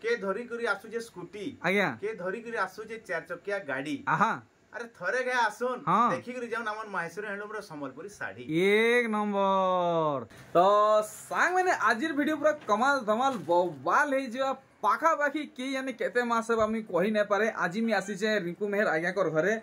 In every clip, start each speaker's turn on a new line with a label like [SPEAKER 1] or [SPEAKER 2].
[SPEAKER 1] के धरी करी आसु जे स्कूटी
[SPEAKER 2] आज्ञा
[SPEAKER 1] के धरी करी आसु जे चार चकिया गाड़ी
[SPEAKER 2] आहा
[SPEAKER 1] अरे थरे गए आसुन
[SPEAKER 2] हाँ।
[SPEAKER 1] देखि करी जाउन हमर माहेश्वरी हैंडलूम रो संबलपुरी साड़ी
[SPEAKER 2] एक नंबर। तो सांग मैंने आजिर वीडियो पूरा कमाल धमाल बवाल है जो पाखा पाखी के यानी केते मास अब आमी कहि नै पारे। आज मी आसी छे रिंकू मेहर आज्ञा कर घरे।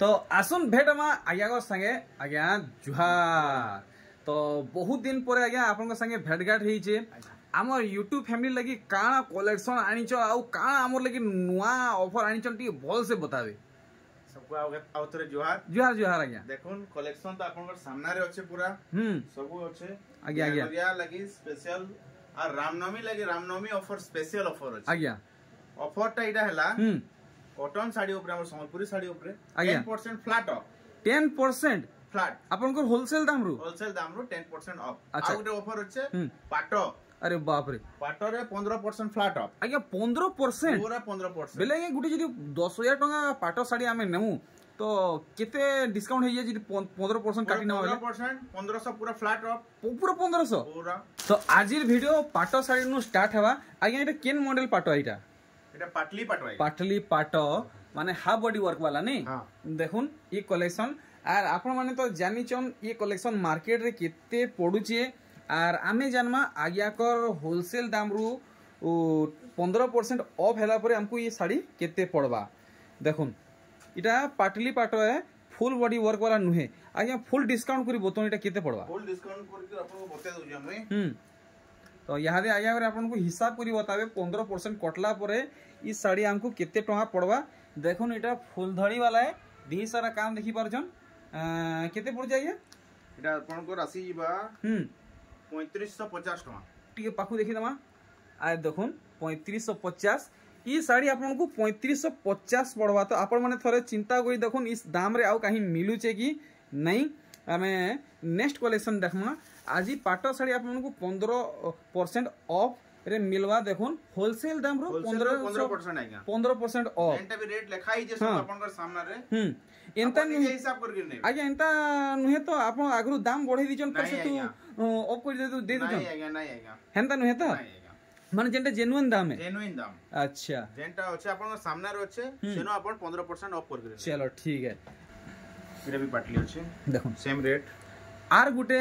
[SPEAKER 2] तो आसुन भेटमा आज्ञा को संगे आज्ञा जुहार। तो बहुत दिन पर आज्ञा आपन संगे भेटघाट होइछे। हमर यूट्यूब फैमिली लगी काना कलेक्शन आनिछ आउ काना हमर लगी नुआ ऑफर आनिछ टी भल से बतावे
[SPEAKER 1] सबको आउतरे जुहार
[SPEAKER 2] जुहार जुहार आज्ञा।
[SPEAKER 1] देखुन कलेक्शन तो आपन सामने रे अच्छे पूरा सब अच्छे
[SPEAKER 2] आज्ञा आज्ञा
[SPEAKER 1] या लगी स्पेशल और रामनवमी लगी रामनवमी ऑफर स्पेशल ऑफर अच्छे
[SPEAKER 2] आज्ञा।
[SPEAKER 1] ऑफर टा इडा हला कॉटन साड़ी ऊपर हमर संबलपुरी साड़ी ऊपर 10% फ्लैट ऑफ
[SPEAKER 2] 10%
[SPEAKER 1] फ्लैट
[SPEAKER 2] आपन को होलसेल दाम रु
[SPEAKER 1] 10% ऑफ।
[SPEAKER 2] अच्छा।
[SPEAKER 1] आउटे ऑफर अच्छे पाटो
[SPEAKER 2] अरे बाप रे
[SPEAKER 1] पाटो रे 15% फ्लैट ऑफ
[SPEAKER 2] आज्ञा 15%
[SPEAKER 1] पूरा 15%
[SPEAKER 2] बेले गुटी जदी 10000 टका पाटो साड़ी आमे नेमु तो केते डिस्काउंट है जदी 15% काटी न होले
[SPEAKER 1] 1500 पूरा फ्लैट ऑफ
[SPEAKER 2] पूरा 1500
[SPEAKER 1] पूरा।
[SPEAKER 2] तो आजिर वीडियो पाटो साड़ी नु स्टार्ट हवा। आज्ञा एटा केन मॉडल पाटो एटा
[SPEAKER 1] एटा पाटली पाटो
[SPEAKER 2] पाटली पाटो माने हाफ बॉडी वर्क वाला नहीं।
[SPEAKER 1] हाँ।
[SPEAKER 2] देखुन ये कलेक्शन आर आपण माने तो जानिचन ये कलेक्शन मार्केट रे केते पडुचे आर आमे जानमा आज्ञा कर होलसेल दाम रु 15% ऑफ हैला परे हमको ये साड़ी केते पड़वा। देखुन इटा पाटली पाटो है फुल बॉडी वर्क वाला नुहे। आज्ञा फुल डिस्काउंट करी बोतन इटा केते पड़वा
[SPEAKER 1] फुल डिस्काउंट करके आपन को बता दउ हम।
[SPEAKER 2] तो यहाँ दे आज्ञा आपन को हिसाब करी बतावे 15% कटला परे ई साड़ी हमको केते टका पड़वा। देखुन इटा फुल धड़ी वाला है ढेर सारा काम देखि परछन केते पड़ जाइए
[SPEAKER 1] इटा आपन को राशि जीवा 3550 टका
[SPEAKER 2] टिके पाखु देखि दमा आ देखुन 3550 ई साड़ी आपन को 3550 पड़वा। तो आपण माने थरे चिंता कोई देखुन इस दाम रे आउ कहीं मिलू छे कि नहीं। आमे नेक्स्ट कलेक्शन देखमा आज पाटो साड़ी आपन को 15% ऑफ रे मिलवा। देखुन होलसेल दाम रो 15% ऑफ
[SPEAKER 1] एंटा भी रेट लिखाई जे सब आपन कर सामने रे
[SPEAKER 2] एंता
[SPEAKER 1] नहीं हिसाब करके नहीं
[SPEAKER 2] आज्ञा एंता नुहे तो आपन आगरु दाम बढ़ाई दिजन पर से तू ऑफ कर दे दे
[SPEAKER 1] नहीं आएगा नहीं आएगा
[SPEAKER 2] हेंता नुहे तो माने जेंटा जेन्युइन दाम है
[SPEAKER 1] जेन्युइन दाम
[SPEAKER 2] अच्छा
[SPEAKER 1] जेंटा होचे आपन सामने रे होचे सेनो आपन 15% ऑफ कर के
[SPEAKER 2] चलो ठीक है।
[SPEAKER 1] इरा भी पाटली होचे
[SPEAKER 2] देखो
[SPEAKER 1] same rate
[SPEAKER 2] are Gute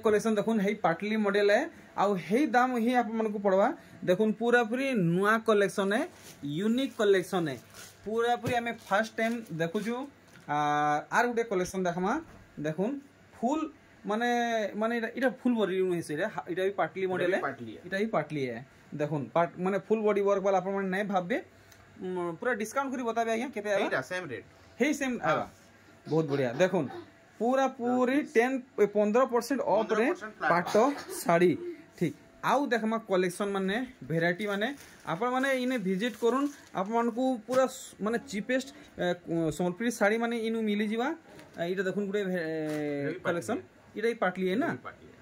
[SPEAKER 2] collection देखुन हे पाटली मॉडल है आउ हे दाम ही आप मन को पड़वा। देखुन पूरा पूरी नुआ कलेक्शन है यूनिक कलेक्शन है पूरा पूरी हमें first time देखुछु। Are Gute collection देखमा देखुन फुल माने माने इटा फुल बॉडी नु है इटा भी पाटली मॉडल है इटा भी पाटली है। देखुन पार्ट माने फुल बॉडी वर्क वाला अपन नहीं भाबबे पूरा डिस्काउंट करी बताबे आज्ञा केते आबा
[SPEAKER 1] सेम रेट
[SPEAKER 2] हे सेम आबा बहुत बढ़िया। देखुन पूरा पूरी 15% ऑफ रे पाटो साड़ी ठीक। आउ देखमा कलेक्शन माने वेराइटी माने आपण माने इने विजिट करूँ आपन को पूरा माने चीपेस्ट संबलपुरी साड़ी माने इनु मिली जीवा। इटा देखुन गुडे कलेक्शन इटा ही पाटली है ना।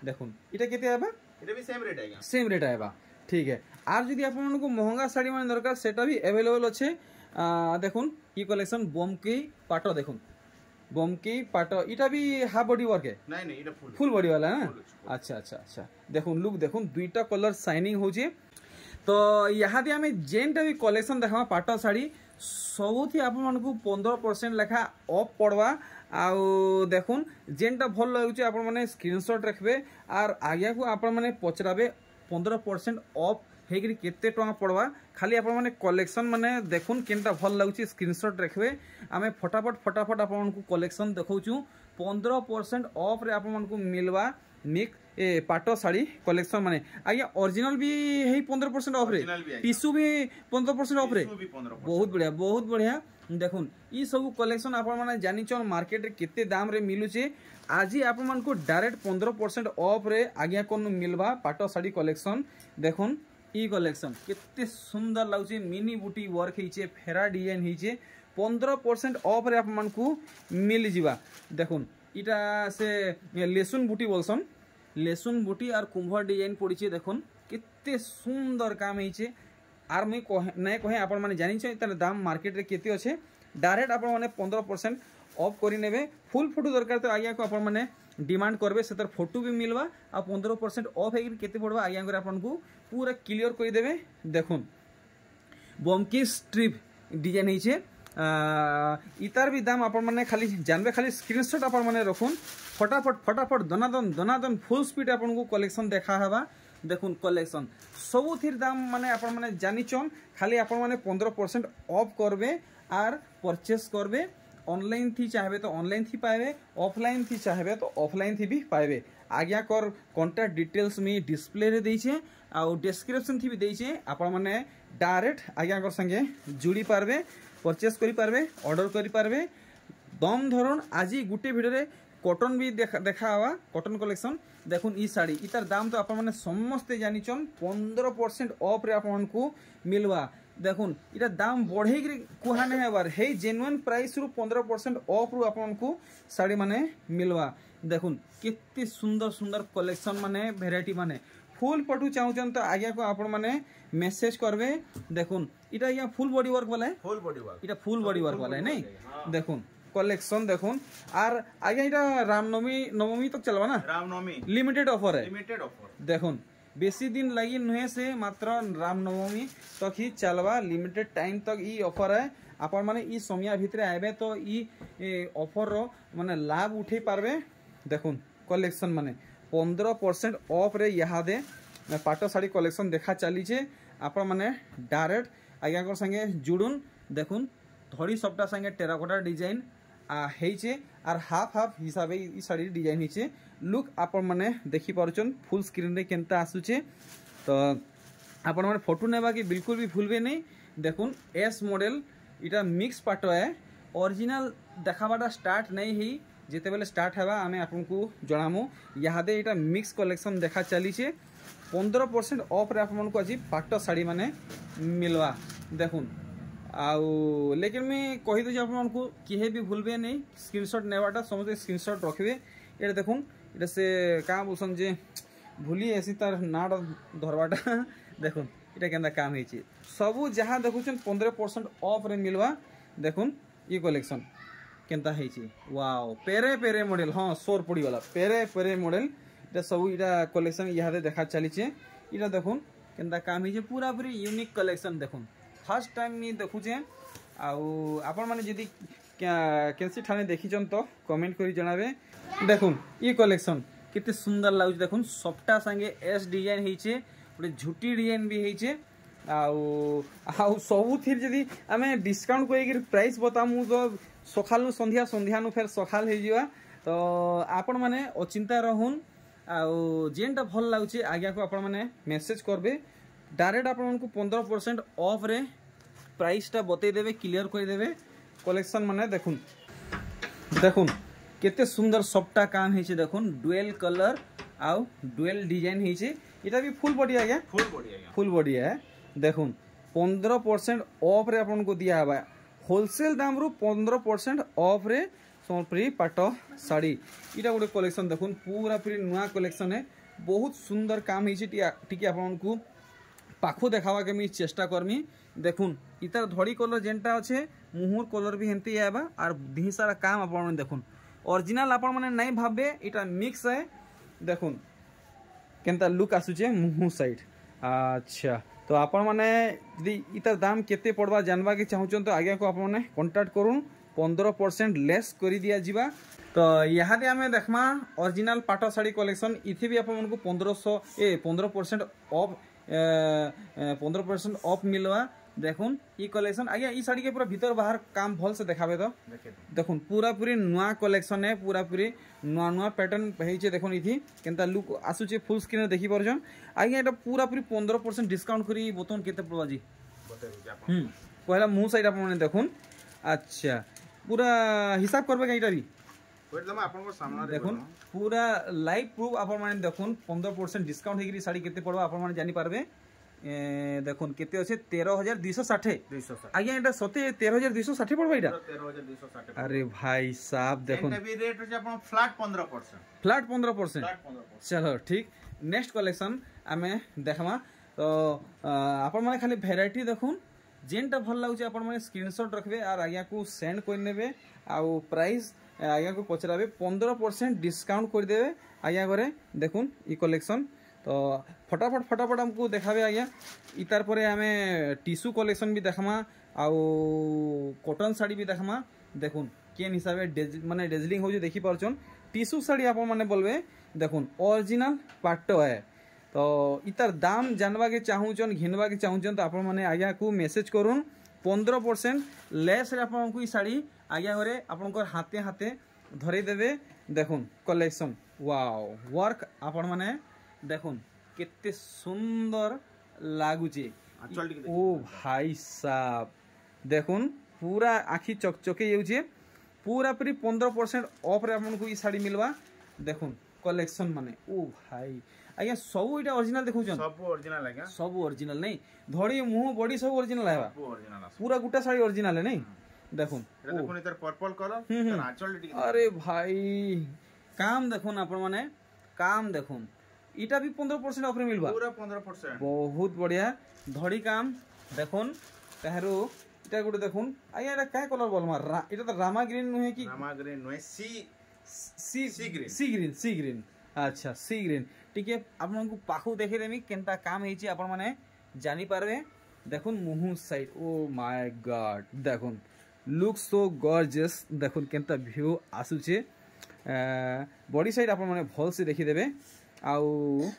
[SPEAKER 2] देखुन इटा केते आबा
[SPEAKER 1] इटा भी सेम रेट आएगा
[SPEAKER 2] सेम रेट आएगा ठीक है। आर जदी आपन को महंगा साड़ी माने दरकार सेटा भी अवेलेबल अच्छे। देखुन ई कलेक्शन बमकी पाटो देखुन बमकी पाटो इटा भी हाफ बॉडी वर्क है
[SPEAKER 1] नहीं इटा
[SPEAKER 2] फुल बॉडी वाला है ना। अच्छा अच्छा अच्छा देखुन लुक देखुन दुईटा कलर शाइनिंग होचे। तो यहाँ दे हमें जेनटा भी कलेक्शन देखा पाटो साड़ी सबुथी आपन मन को 15% लेखा ऑफ पड़वा। आउ देखुन जेनटा भल लगुचे आपन माने स्क्रीनशॉट रखबे आर आज्ञा को आपन माने पचराबे 15% ऑफ हेगरी केते टका पड़वा। खाली आपन माने कलेक्शन माने देखुन केनटा भल लागुची स्क्रीनशॉट रखबे आमे फटाफट आपन को कलेक्शन देखौचू 15% ऑफ रे आपन मन को मिलवा मिक ए पाटो साड़ी कलेक्शन माने आज्ञा ओरिजिनल भी हे 15% ऑफ रे टिश्यू भी 15% ऑफ रे बहुत बढ़िया। देखुन ई सब कलेक्शन आपन माने जानिचन मार्केट रे केते दाम रे मिलुचे आज आपन मन को डायरेक्ट 15% ऑफ रे आज्ञा कोन मिलवा पाटो साड़ी कलेक्शन। देखुन ई कलेक्शन केते सुंदर लागुचे मिनी बूटी वर्क हिचे फेरा डिजाइन हिचे 15% ऑफ रे आपन मन को मिल जिवा। देखुन इटा से लेसुन बूटी बोलसन लेसुन बुटी और कुंभ डिजाइन पड़ी देखुन केते सुंदर काम होइछे आर मुई नहीं कहे आपण मैंने जानी तार दाम मार्केट रे केते अच्छे डायरेक्ट आपण मैंने 15% ऑफ करी नेबे फुल फोटो दरकार तो आज्ञा को आपण मैंने डिमांड करबे से फोटो भी मिलवा आ 15% ऑफ है केते पड़वा आज्ञा कर आपन को पूरा क्लियर कर देबे देखुन बमकी स्ट्रिप डिजाइन होइछे इतार भी दाम आपण मैंने खाली जानबे खाली स्क्रीनशॉट आपण मैंने रखुन फटाफट दनादन फुल स्पीड आपण को कलेक्शन देखा हवा देखुन कलेक्शन सबुथिर दाम माने आपण माने जानिछन खाली आपण माने 15% ऑफ करबे आर परचेस करबे ऑनलाइन थी चाहबे तो ऑनलाइन थी पाएबे ऑफलाइन थी चाहबे तो ऑफलाइन थी भी पाएबे आज्ञा कर कांटेक्ट डिटेल्स में डिस्प्ले रे देइछे आ डिस्क्रिप्शन थी भी देइछे आपण माने डायरेक्ट आज्ञा कर संगे जुड़ी पारबे परचेस करि पारबे ऑर्डर करि पारबे दम धरन आज गुटे वीडियो रे कॉटन भी देखा हवा कॉटन कलेक्शन देखुन ई साड़ी इतार दाम तो आपण माने समस्ते जानिछन 15% ऑफ रे आपण को मिलवा देखुन इटा दाम बढ़े कुहा नहीं हेबार हे जेन्युइन प्राइस रु 15% ऑफ रु आपण को साड़ी माने मिलवा देखुन कितनी सुंदर सुंदर कलेक्शन माने वेराइटी माने फुल पटु चाहूचन तो आज्ञा को आपण माने मेसेज करबे देखुन इटा या फुल बॉडी वर्क वाला है
[SPEAKER 1] फुल बॉडी वर्क
[SPEAKER 2] इटा फुल बॉडी वर्क वाला है नहीं देखुन कलेक्शन देखुन आर आगे इटा रामनवमी तक चलवा ना
[SPEAKER 1] रामनवमी
[SPEAKER 2] लिमिटेड ऑफर है
[SPEAKER 1] लिमिटेड ऑफर
[SPEAKER 2] देखुन बेसी दिन लगी नुहे से मात्र रामनवमी तक ही चलवा लिमिटेड टाइम तक ई ऑफर है आपण माने ई समय भितरे आबे तो ई ऑफर रो माने लाभ उठे पारबे देखुन कलेक्शन माने 15% ऑफ रे यहाँ दे पाट साड़ी कलेक्शन देखा चली छे आपण माने डायरेक्ट आज्ञा कर संगे जुड़ुन देखुन धड़ी सबटा संगे टेराकोटा डिजाइन हेचे आर हाफ हाफ हिसाब ई साड़ी डिजाइन हेचे लुक आपण माने देखि पारुचन फुल स्क्रीन रे केनता आसुचे तो आपण माने फोटो नेबा कि बिल्कुल भी भूलबे नहीं देखुन एस मॉडल इटा मिक्स पाट है ओरिजिनल देखाबाटा स्टार्ट नहीं ही जेते बेले स्टार्ट हेबा आमे आपन को जणामु यादे इटा मिक्स कलेक्शन देखा चली छे 15% ऑफ रे आपन को आज पाट साड़ी माने मिलवा देखुन आउ लेकिन मैं कही दूँ आपको किए भी भूलबे नहीं स्क्रीनशॉट नेवाटा समझे स्क्रीनशॉट रखिए ये देखुन ये से क्या बोलसन जे भूली ऐसी तार ना धरवाटा देखुन ये केंदा काम है सबू जहाँ देखुन 15% ऑफ रे मिलवा देखुन ये कलेक्शन केंता है वाओ पेरे पेरे मॉडल हाँ 100 पड़ी वाला पेरे पेरे मॉडल ये सब इटा कलेक्शन यहाँ देखा चली इटा देखुन केंता काम है पूरा पूरी यूनिक कलेक्शन देखुन फर्स्ट टाइम नहीं देखुचे आपण माने जदि केनसी ठाने देखिचन तो कमेंट करी जणाबे देखुन ये कलेक्शन कितने सुंदर लागु देखुन सबटा संगे एस डिजाइन हेचे गोटे झुटी डिजाइन भी हेचे आउ सबु थिर जदि आमे डिस्काउंट कोइ प्राइस बतामु तो सखालु संध्या संध्यानु फेर सखाल हे जिवा तो आपण माने अचिंता रहून आउ जेनटा भल लागुचे आज्ञा को आपण माने मेसेज करबे डायरेक्ट आपण को 15% ऑफ रे प्राइस टा बतई देबे क्लियर कर देबे कलेक्शन माने देखुन देखुन केते सुंदर सबटा काम हेचे देखुन डुअल कलर आउ डुअल डिजाइन हेचे इटा भी फुल बॉडी आ गया फुल बॉडी है देखुन 15% ऑफ रे आपण को दिया हबा होलसेल दाम रु 15% ऑफ रे सोनपुरी पाट साड़ी इटा गोटे कलेक्शन देखुन पूरा पूरी नुआ कलेक्शन है बहुत सुंदर काम हेचे टिके आपण को पाखु देखावा के मी चेष्टा करमी देखुन इतार धड़ी कलर जेनटा अच्छे मुहूर कलर भी हेमती आबा और ढी सारा काम आपण देखुन ओरिजिनल आपण माने नहीं भाबे इटा मिक्स है देखुन केनता लुक आसुचे मुहू साइड अच्छा तो आपण माने यदि इतार दाम केते पड़वा जानवा के चाहूचन तो आगे को आपण माने कांटेक्ट करूँ 15% लेस कर दिया जिबा तो यहाँ दे आमे देखमा ओरिजिनल पाट साड़ी कलेक्शन इथे भी आपण को 15% ऑफ 15% ऑफ मिलवा देखुन ये कलेक्शन आज्ञा ई साड़ी के पूरा भीतर बाहर काम भल से देखाबे तो देखुन पूरा पूरी नुआ कलेक्शन है पूरा पूरी नुआ नुआ पैटर्न हेचे देखुन इथि केनता लुक आसुचे फुल स्क्रीन देखि परछन आज्ञा एटा पूरा पूरी 15% डिस्काउंट करी बतन केते पड़वा जी पहला मुंह साइड आपन देखुन अच्छा पूरा हिसाब करबे का इटा भी देखुन पूरा लाइव प्रूफ आपण माने देखुन 15% डिस्काउंट हेगिरी साड़ी केते पड़वा आपण माने जानि पारबे देखुन केते अछि 13260 आज्ञा एटा सते 13260 पड़बा एटा
[SPEAKER 1] 13260
[SPEAKER 2] अरे भाई साहब देखुन
[SPEAKER 1] एटा भी रेट होचे अपन फ्लैट 15%
[SPEAKER 2] फ्लैट 15% चलो ठीक नेक्स्ट कलेक्शन आमे देखमा तो आपण माने खाली वेराइटी देखुन जेनटा भल लागुचे आपण माने स्क्रीनशॉट रखबे और आज्ञा को सेंड कर नेबे आ प्राइस आज्ञा को पचराबे 15% डिस्काउंट कर देबे आज्ञा घरे देखुन ई कलेक्शन तो फटाफट हमको देखाबे आज्ञा इतार परे आमे टिश्यू कलेक्शन भी देखमा आउ कॉटन साड़ी भी देखमा देखुन केन हिसाबे माने डेजलिंग हो देखि परछन टिश्यू साड़ी आपण माने बोलबे देखुन ओरिजिनल पाटो है तो इतार दाम जानवा के चाहूचन घिनवा के चाहूचन तो आपण माने आज्ञा को मेसेज करूँ 15% लेस रे आपण को ई साड़ी आज्ञा घरे आपण को हाथे हाथे धरे देबे देखुन कलेक्शन वाओ वर्क आपण माने देखुन कितने सुंदर लागुचे ओ भाई साहब देखुन पूरा आखि चकचके जाउचे पूरा पूरी 15% ऑफ रे आपन को ई साड़ी मिलवा देखुन कलेक्शन माने ओ भाई आज्ञा सब इटा ओरिजिनल देखुछन
[SPEAKER 1] सब ओरिजिनल आज्ञा
[SPEAKER 2] सब ओरिजिनल नहीं धड़ी मुंह बॉडी सब ओरिजिनल है
[SPEAKER 1] सब ओरिजिनल
[SPEAKER 2] पूरा गुटा साड़ी ओरिजिनल है नहीं देखुन
[SPEAKER 1] देखुन इधर पर्पल कलर आंचल टी
[SPEAKER 2] अरे भाई काम देखुन आपन माने काम देखुन इटा भी 15% ऑफ रे मिलबा
[SPEAKER 1] पूरा 15%
[SPEAKER 2] बहुत बढ़िया धड़ी काम देखुन कहरो इटा गुटे देखुन आया एटा काय कलर बोलमा इटा तो रामा ग्रीन नुहे कि
[SPEAKER 1] रामा ग्रीन नुहे
[SPEAKER 2] सी ग्रीन अच्छा सी ग्रीन टिके आपन को पाखु देखि देमी केनता काम हेची आपन माने जानि पारबे देखुन मुहु साइड ओ माय गॉड देखुन लुक सो गॉर्जियस देखुन केनता व्यू आसुचे बॉडी साइड आपन माने भल से देखि देबे आउ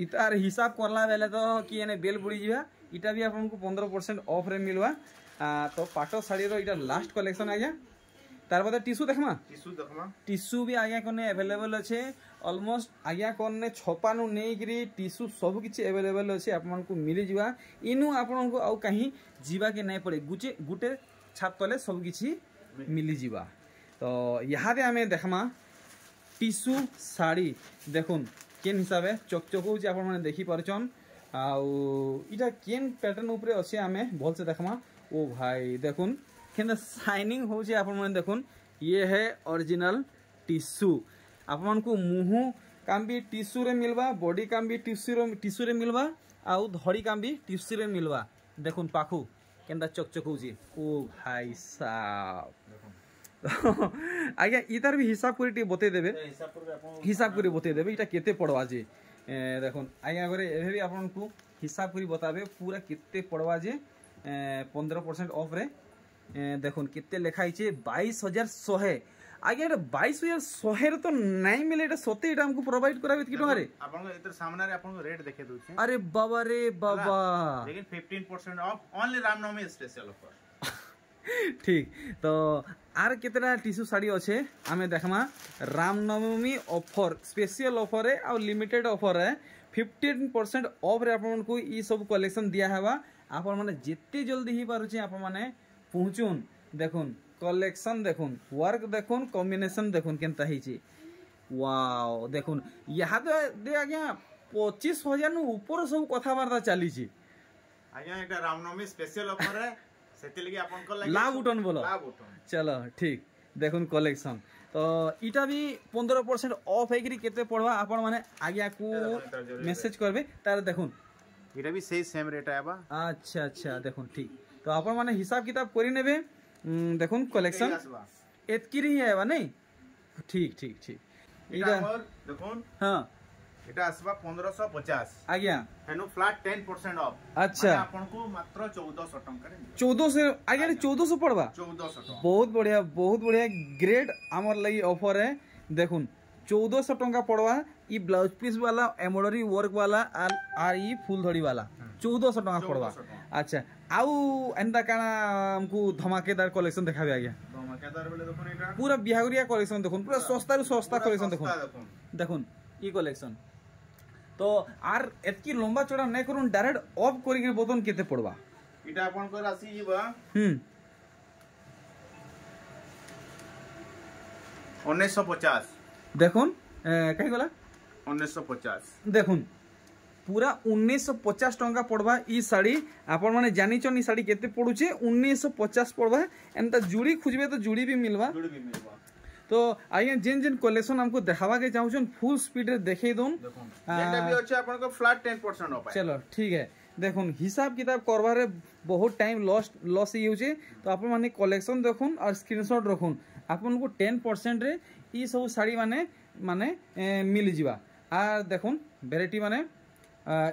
[SPEAKER 2] इतार हिसाब करला बेले तो कि एने बेल बुड़ी जिबा इटा भी आपन को 15% ऑफ रे मिलवा तो पाटो साड़ी रो इटा लास्ट कलेक्शन आज्ञा तार बाद टिश्यू देखमा टिश्यू भी आज्ञा कोने अवेलेबल अच्छे ऑलमोस्ट आज्ञा कोने छपानु नेगिरी टिश्यू सब किछि अवेलेबल अच्छे आपन को मिली जिबा इनु आपन को आउ कहीं जीवा के नहीं पड़े गुटे छात तले सब किछि मिली जिबा तो यहाँ दे हमें देखमा टिश्यू साड़ी देखुन केन हिसाबे चकचक होची आपण माने देखि परछन आउ इटा केन पैटर्न ऊपर अछि हमें भल से देखमा ओ भाई देखुन केन शाइनिंग होची आपण माने देखुन ये है ओरिजिनल टिश्यू आपण को मुंह काम भी टिश्यू रे मिलबा बॉडी काम भी टिश्यू रे मिलबा आउ धड़ी काम भी टिश्यू रे मिलबा देखुन पाखु केनता चकचक होची ओ भाई साहब आज्ञा इतार भी हिसाब करी बते देबे हिसाब करी बते देबे इटा केते पड़वा जे देखुन आज्ञा घरे एबे भी आपन को हिसाब करी बताबे पूरा केते पड़वा जे 15% ऑफ रे देखुन केते लिखाई छे 22100 आज्ञा 22100 रे तो नहीं मिले एटा सते एटा हमको प्रोवाइड कराबे कि टंगा रे
[SPEAKER 1] आपन इधर सामने रे आपन को रेट देखे दोछे
[SPEAKER 2] अरे बाबा रे बाबा
[SPEAKER 1] लेकिन 15% off only Ramnavami special offer
[SPEAKER 2] ठीक तो आर केतना टिश्यू साड़ी अच्छे आमे देखमा रामनवमी ऑफर स्पेशल ऑफर है और लिमिटेड ऑफर है 15% ऑफ रे आपन को ई सब कलेक्शन दिया हेबा आपन माने जितते जल्दी ही पारुचे आपन माने पहुंचुन देखुन कलेक्शन देखुन वर्क देखुन कॉम्बिनेशन देखुन केनता हिची वाओ देखुन यहाँ तो दे आज्ञा 25,000 नु ऊपर सब कथाबार्ता चली छी
[SPEAKER 1] आज्ञा एटा रामनवमी स्पेशल ऑफर है सेतिलगी आपन को
[SPEAKER 2] लाभ उठन बोलो चलो ठीक देखुन कलेक्शन तो इटा भी 15% ऑफ है कि केते पड़वा आपन माने आज्ञा को मेसेज करबे तार देखुन
[SPEAKER 1] इटा भी सही सेम रेट आबा
[SPEAKER 2] अच्छा देखुन ठीक तो आपन माने हिसाब किताब करि नेबे देखुन कलेक्शन एतकी ही है नहीं ठीक
[SPEAKER 1] इटा देखुन
[SPEAKER 2] हां
[SPEAKER 1] এটা আসবা 1550
[SPEAKER 2] आज्ञा
[SPEAKER 1] हेनु फ्लैट 10% ऑफ
[SPEAKER 2] अच्छा
[SPEAKER 1] आपन को मात्र 1400 टंका रे
[SPEAKER 2] 1400 आज्ञा 1400 पड़वा
[SPEAKER 1] 1400 टंका
[SPEAKER 2] बहुत बढ़िया ग्रेट हमर लगी ऑफर है देखुन 1400 टंका पड़वा ई ब्लाउज पीस वाला एम्ब्रॉयडरी वर्क वाला और ई फुल धड़ी वाला 1400 टंका पड़वा अच्छा आउ एंता काना हमको धमाकेदार कलेक्शन देखाबे आज्ञा
[SPEAKER 1] धमाकेदार बोले देखुन एटा
[SPEAKER 2] पूरा बिहागुरिया कलेक्शन देखुन पूरा सस्ता रु सस्ता कलेक्शन देखुन ई कलेक्शन तो आर एतकी लंबा चौड़ा नहीं करूँ डायरेक्ट ऑफ करके बतन केते पड़वा
[SPEAKER 1] इटा अपन को राशि जीवा
[SPEAKER 2] 1950 देखुन कहीं गला
[SPEAKER 1] 1950
[SPEAKER 2] देखुन पूरा 1950 टंका पड़वा ई साड़ी आपण माने जानी छन ई साड़ी केते पड़ुचे 1950 पड़वा एंता जुड़ी खोजबे तो जुड़ी भी मिलवा तो आइए जिन जिन कलेक्शन हमको देखावा के चाहू छन फुल स्पीड रे देखै दोन
[SPEAKER 1] जेटा भी अछि आपन को फ्लैट 10% ऑफ है। चलो
[SPEAKER 2] ठीक है देखुन हिसाब किताब करबारे बहुत टाइम लॉस ही होचे तो आपण माने कलेक्शन देखुन और स्क्रीनशॉट रखुन आपन को 10% रे ई सब साड़ी माने माने मिल जिवा आ देखुन वैरायटी माने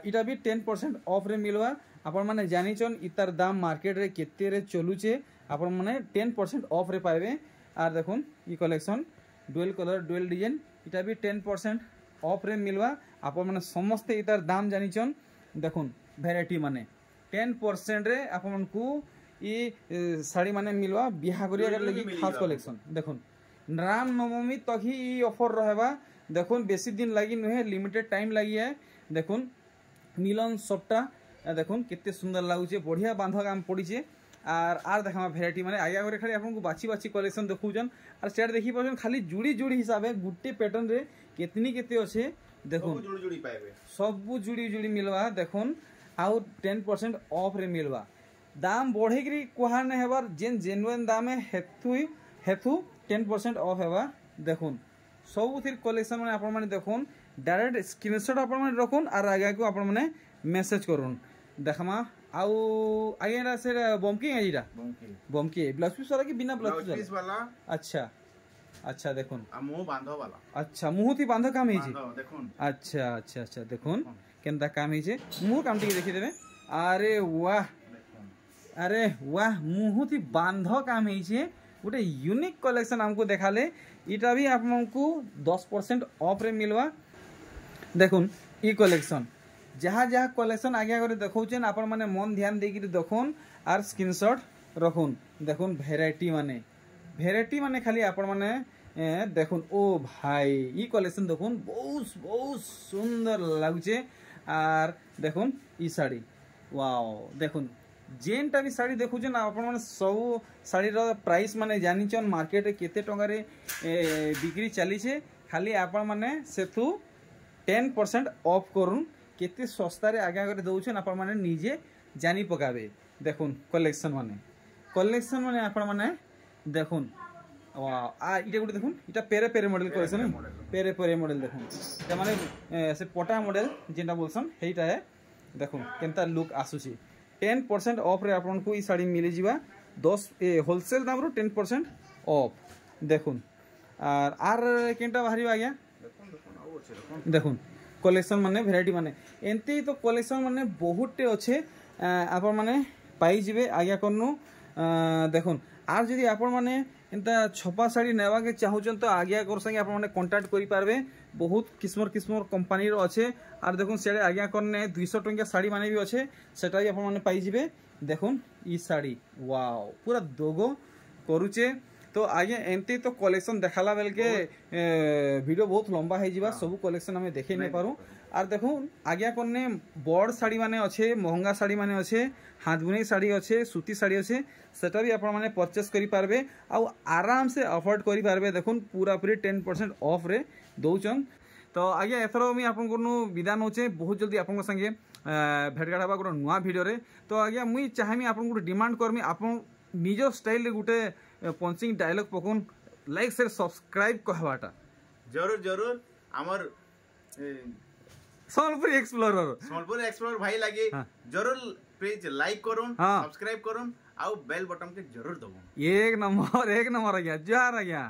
[SPEAKER 2] इटा भी 10% ऑफ रे मिलवा आपण माने जानि छन इतार दाम मार्केट रे केते रे चलुचे आपण माने 10% ऑफ रे पाइबे आर देखुन ई collection dual colour dual design इटा भी 10% ऑफ रे मिलवा आपण माने समस्त इतार दाम जानि छन देखुन वैरायटी माने 10% रे आपण को ई साड़ी माने मिलवा बिहा करिया कर लगी खास कलेक्शन देखुन राम नवमी तक ही ई ऑफर रहबा देखुन बेसी दिन लगी नुहे लिमिटेड टाइम लगी है देखुन मिलन सबटा देखुन कितने सुंदर लागुचे बढ़िया बांध काम पड़ीचे आर देखा भेराइटी माने आया करे खाली आपन को बाची बाची कलेक्शन देखुजन आर सेट देखि परछन खाली जुड़ी जुड़ी हिसाब है गुटे पैटर्न रे कितनी केते अछि देखुन
[SPEAKER 1] सब जुड़ी जुड़ी पाइबे
[SPEAKER 2] सब जुड़ी जुड़ी मिलवा देखुन आउ 10% ऑफ रे मिलवा दाम बढ़े करी कोहा ने हेबार जेन जेन्युइन दाम है हेतु 10% ऑफ हेबा देखुन सब थिर कलेक्शन माने आपन माने देखुन डायरेक्ट स्क्रीनशॉट आपन माने रखुन आर आगे को आपन माने मेसेज करुन देखमा आउ आइएरा से बमकी एजीरा बमकी ब्लाउज पीस वाला कि बिना ब्लाउज
[SPEAKER 1] पीस वाला
[SPEAKER 2] अच्छा अच्छा देखुन
[SPEAKER 1] आ मुंह बांधो वाला
[SPEAKER 2] अच्छा मुंह थी बांधो काम हेजी
[SPEAKER 1] देखुन
[SPEAKER 2] अच्छा अच्छा अच्छा देखुन केनता काम हेजे मुंह काम टिके देखि देबे अरे वाह मुंह थी बांधो काम हेजे गोटे यूनिक कलेक्शन हमको देखाले इटा भी आपको 10% ऑफ रे मिलवा देखुन ई कलेक्शन जहाँ जहाँ कलेक्शन आगे आगे देखौछन आपण माने मन ध्यान देकी देखुन आर स्क्रीनशॉट रखुन देखुन भेराइटी माने खाली आपण माने देखुन ओ भाई ई कलेक्शन देखुन बहुत बहुत सुंदर लागुचे आर देखुन ई साड़ी वाओ देखुन जेनटा भी साड़ी देखुछन आपण माने सब साड़ी रो प्राइस माने जानि छन मार्केट रे केते टंगा रे बिक्री चली छे खाली आपण माने सेथु 10% ऑफ करुन केते सस्ता रे आगे आगे दउछन आपण माने निजे जानि पकाबे देखुन कलेक्शन माने आपण माने देखुन वाओ आ इटा गुटे देखुन इटा पेरे पेरे मॉडल कलेक्शन पेरे पेरे मॉडल देखुन त माने से पटा मॉडल जेंटा बोलसन हेइटा है देखुन केनता लुक आसुची 10% ऑफ रे आपन को ई साड़ी मिले जिवा 10 होलसेल दाम रो 10% ऑफ देखुन आर केनटा बाहरी आ गया देखुन कलेक्शन माने वैरायटी माने एंती तो कलेक्शन माने बहुतटे अच्छे आपन माने पाई जिवे आज्ञा करनु देखुन आर जदि आपन माने एंता छपा साड़ी नेवा के चाहुचन तो आज्ञा कर संगे आपन माने कांटेक्ट करि पारबे बहुत किस्म कंपनी रो अच्छे आर देखुन सेडे आज्ञा करने 200 टंका साड़ी माने भी अच्छे सेटा भी आपन माने पाई जिवे देखुन ई साड़ी वाओ पूरा दोगो करूचे तो आगे एंती तो कलेक्शन देखाला बेल के वीडियो बहुत लंबा है जीवा सब कलेक्शन हमें देखे नहीं पारू आर देखो आज्ञा करने बड़ साड़ी माने अच्छे महंगा साड़ी माने अच्छे हाथ बुनाई साड़ी अच्छे सूती साड़ी अच्छे सेटा भी आपण माने परचेस करि पारबे आ आराम से अफोर्ड करि पारबे देखुन पूरा पूरी 10% ऑफ रे दउचन तो आगे एथरो मी आपन को विदा नउचे बहुत जल्दी आपन संगे भेटघाट हबा को नुआ वीडियो रे तो आगे मुई चाहमी आपन को डिमांड करमी आपन निजो स्टाइल रे गुटे पंचिंग डायलॉग पकोन लाइक शेयर सब्सक्राइब कहवाटा
[SPEAKER 1] जरूर हमर
[SPEAKER 2] सोनपुर एक्सप्लोरर
[SPEAKER 1] भाई लगे जरूर पेज लाइक करूँ सब्सक्राइब करूँ आउ बेल बटन के जरूर दबो
[SPEAKER 2] एक नंबर आ गया जोहार आ गया।